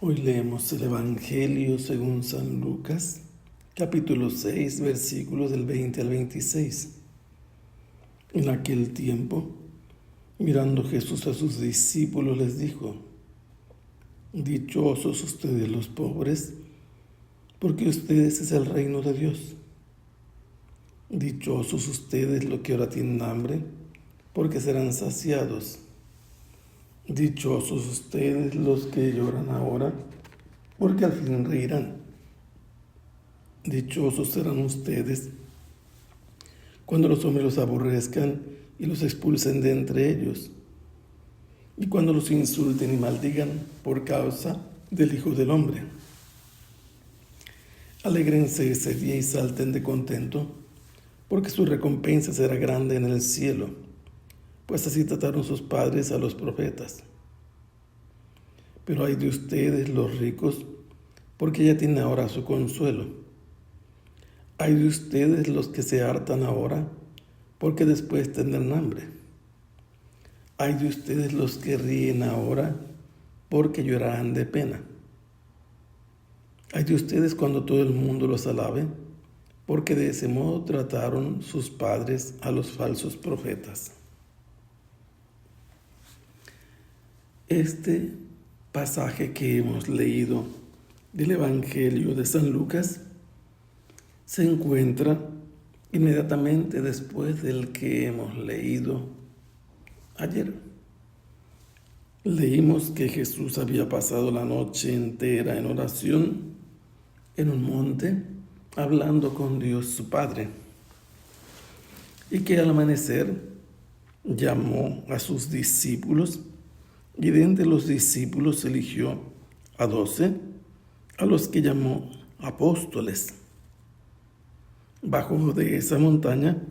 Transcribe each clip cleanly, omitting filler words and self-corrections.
Hoy leemos el Evangelio según San Lucas, capítulo 6, versículos del 20 al 26. En aquel tiempo, mirando Jesús a sus discípulos, les dijo: Dichosos ustedes los pobres, porque ustedes es el reino de Dios. Dichosos ustedes los que ahora tienen hambre, porque serán saciados. Dichosos ustedes los que lloran ahora, porque al fin reirán. Dichosos serán ustedes cuando los hombres los aborrezcan y los expulsen de entre ellos, y cuando los insulten y maldigan por causa del Hijo del Hombre. Alégrense ese día y salten de contento, porque su recompensa será grande en el cielo, pues así trataron sus padres a los profetas. Pero hay de ustedes los ricos, porque ya tienen ahora su consuelo. Hay de ustedes los que se hartan ahora, porque después tendrán hambre. Hay de ustedes los que ríen ahora, porque llorarán de pena. Hay de ustedes cuando todo el mundo los alabe, porque de ese modo trataron sus padres a los falsos profetas. Este pasaje que hemos leído del Evangelio de San Lucas se encuentra inmediatamente después del que hemos leído ayer. Leímos que Jesús había pasado la noche entera en oración en un monte, hablando con Dios su Padre, y que al amanecer llamó a sus discípulos, y de entre los discípulos eligió a 12, a los que llamó apóstoles. Bajó de esa montaña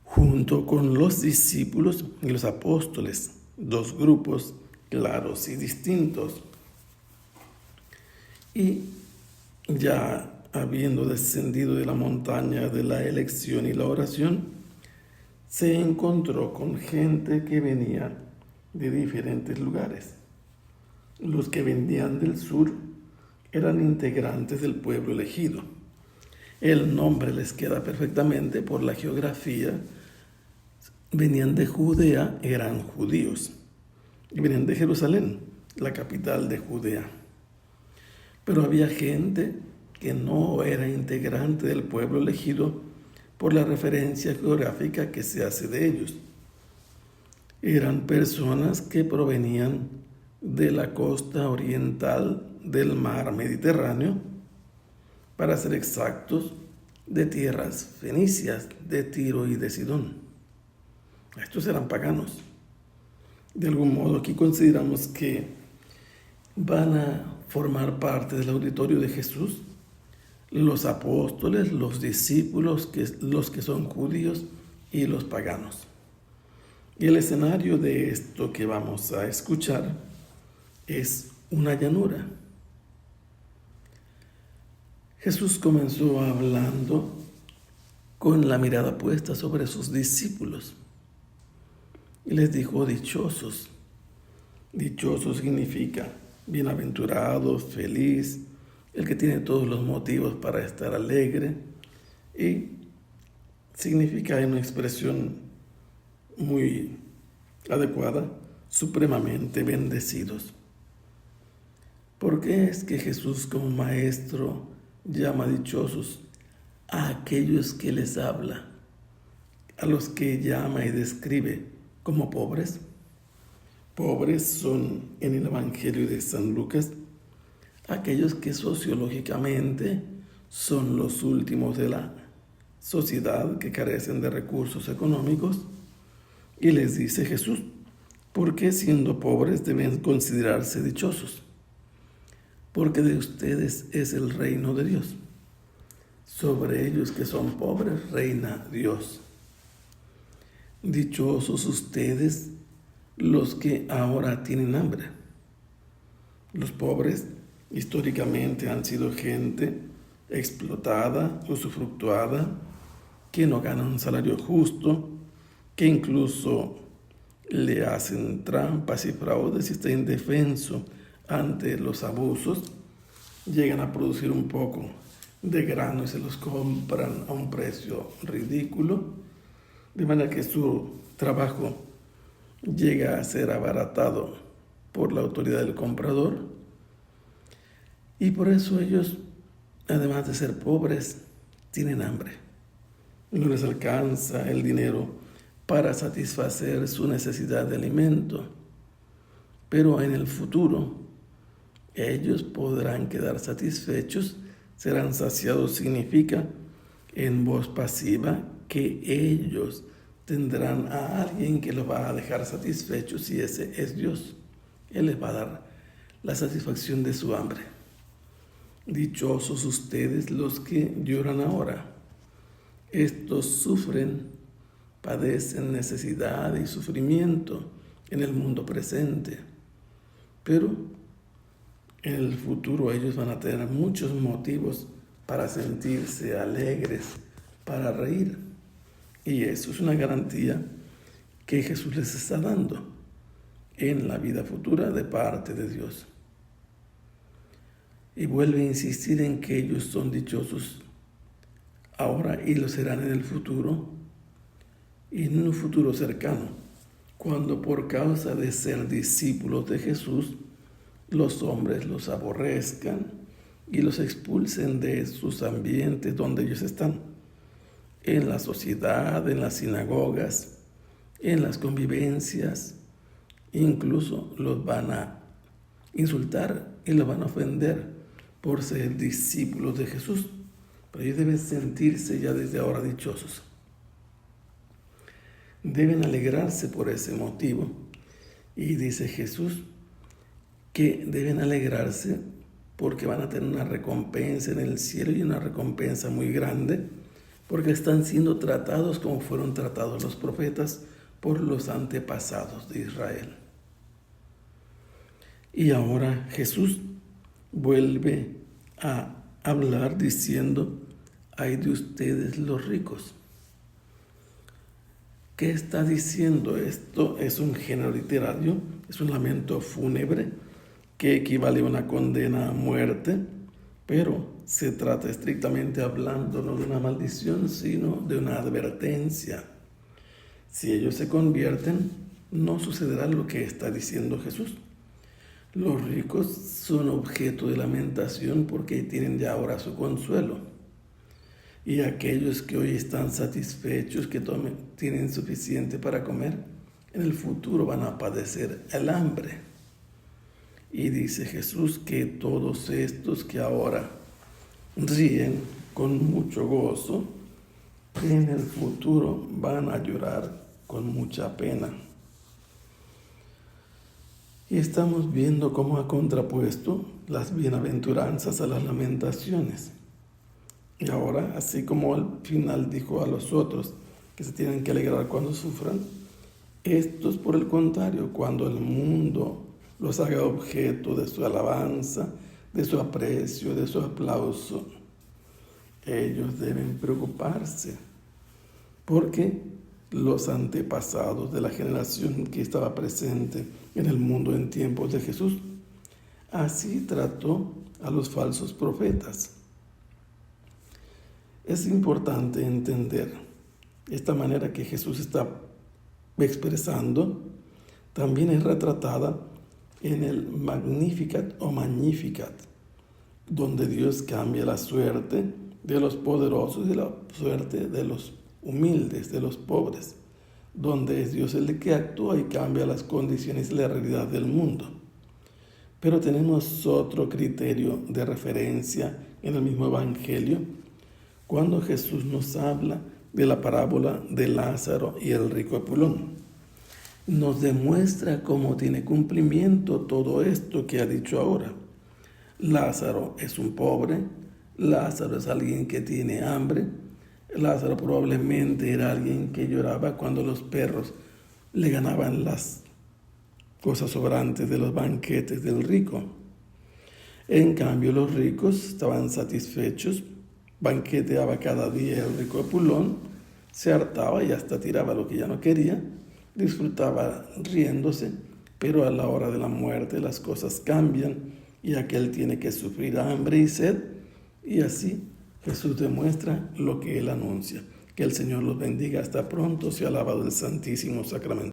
junto con los discípulos y los apóstoles, dos grupos claros y distintos. Y ya habiendo descendido de la montaña de la elección y la oración, se encontró con gente que venía de diferentes lugares. Los que venían del sur eran integrantes del pueblo elegido. El nombre les queda perfectamente por la geografía. Venían de Judea, eran judíos. Y venían de Jerusalén, la capital de Judea. Pero había gente que no era integrante del pueblo elegido por la referencia geográfica que se hace de ellos. Eran personas que provenían de la costa oriental del mar Mediterráneo, para ser exactos, de tierras fenicias, de Tiro y de Sidón. Estos eran paganos. De algún modo aquí consideramos que van a formar parte del auditorio de Jesús los apóstoles, los discípulos, los que son judíos y los paganos. Y el escenario de esto que vamos a escuchar es una llanura. Jesús comenzó hablando con la mirada puesta sobre sus discípulos y les dijo: dichosos. Dichoso significa bienaventurado, feliz, el que tiene todos los motivos para estar alegre, y significa en una expresión muy adecuada, supremamente bendecidos. ¿Por qué es que Jesús como maestro llama dichosos a aquellos que les habla, a los que llama y describe como pobres? Pobres son en el Evangelio de San Lucas aquellos que sociológicamente son los últimos de la sociedad, que carecen de recursos económicos. Y les dice Jesús: ¿por qué siendo pobres deben considerarse dichosos? Porque de ustedes es el reino de Dios. Sobre ellos que son pobres reina Dios. Dichosos ustedes los que ahora tienen hambre. Los pobres históricamente han sido gente explotada, usufructuada, que no gana un salario justo, que incluso le hacen trampas y fraudes y está indefenso ante los abusos, llegan a producir un poco de grano y se los compran a un precio ridículo, de manera que su trabajo llega a ser abaratado por la autoridad del comprador, y por eso ellos, además de ser pobres, tienen hambre. No les alcanza el dinero para satisfacer su necesidad de alimento, pero en el futuro ellos podrán quedar satisfechos, serán saciados, significa en voz pasiva que ellos tendrán a alguien que los va a dejar satisfechos, y ese es Dios. Él les va a dar la satisfacción de su hambre. Dichosos ustedes los que lloran ahora. Estos sufren, padecen necesidad y sufrimiento en el mundo presente, pero en el futuro ellos van a tener muchos motivos para sentirse alegres, para reír. Y eso es una garantía que Jesús les está dando en la vida futura de parte de Dios. Y vuelve a insistir en que ellos son dichosos ahora y lo serán en el futuro, y en un futuro cercano, cuando por causa de ser discípulos de Jesús, los hombres los aborrezcan y los expulsen de sus ambientes donde ellos están, en la sociedad, en las sinagogas, en las convivencias. Incluso los van a insultar y los van a ofender por ser discípulos de Jesús. Pero ellos deben sentirse ya desde ahora dichosos. Deben alegrarse por ese motivo. Y dice Jesús que deben alegrarse porque van a tener una recompensa en el cielo, y una recompensa muy grande, porque están siendo tratados como fueron tratados los profetas por los antepasados de Israel. Y ahora Jesús vuelve a hablar diciendo: ay de ustedes los ricos. ¿Qué está diciendo esto? Es un género literario, es un lamento fúnebre que equivale a una condena a muerte, pero se trata estrictamente hablando no de una maldición, sino de una advertencia. Si ellos se convierten, no sucederá lo que está diciendo Jesús. Los ricos son objeto de lamentación porque tienen ya ahora su consuelo. Y aquellos que hoy están satisfechos, que tienen suficiente para comer, en el futuro van a padecer el hambre. Y dice Jesús que todos estos que ahora ríen con mucho gozo, en el futuro van a llorar con mucha pena. Y estamos viendo cómo ha contrapuesto las bienaventuranzas a las lamentaciones. Y ahora, así como al final dijo a los otros que se tienen que alegrar cuando sufran, estos por el contrario, cuando el mundo los haga objeto de su alabanza, de su aprecio, de su aplauso, ellos deben preocuparse, porque los antepasados de la generación que estaba presente en el mundo en tiempos de Jesús, así trató a los falsos profetas. Es importante entender esta manera que Jesús está expresando, también es retratada en el Magnificat o Magnificat, donde Dios cambia la suerte de los poderosos y la suerte de los humildes, de los pobres, donde es Dios el que actúa y cambia las condiciones y la realidad del mundo. Pero tenemos otro criterio de referencia en el mismo Evangelio, cuando Jesús nos habla de la parábola de Lázaro y el rico Epulón. Nos demuestra cómo tiene cumplimiento todo esto que ha dicho ahora. Lázaro es un pobre, Lázaro es alguien que tiene hambre, Lázaro probablemente era alguien que lloraba cuando los perros le ganaban las cosas sobrantes de los banquetes del rico. En cambio, los ricos estaban satisfechos, banqueteaba cada día el rico Epulón, se hartaba y hasta tiraba lo que ya no quería, disfrutaba riéndose, pero a la hora de la muerte las cosas cambian y aquel tiene que sufrir hambre y sed, y así Jesús demuestra lo que él anuncia. Que el Señor los bendiga. Hasta pronto. Sea alabado el Santísimo Sacramento.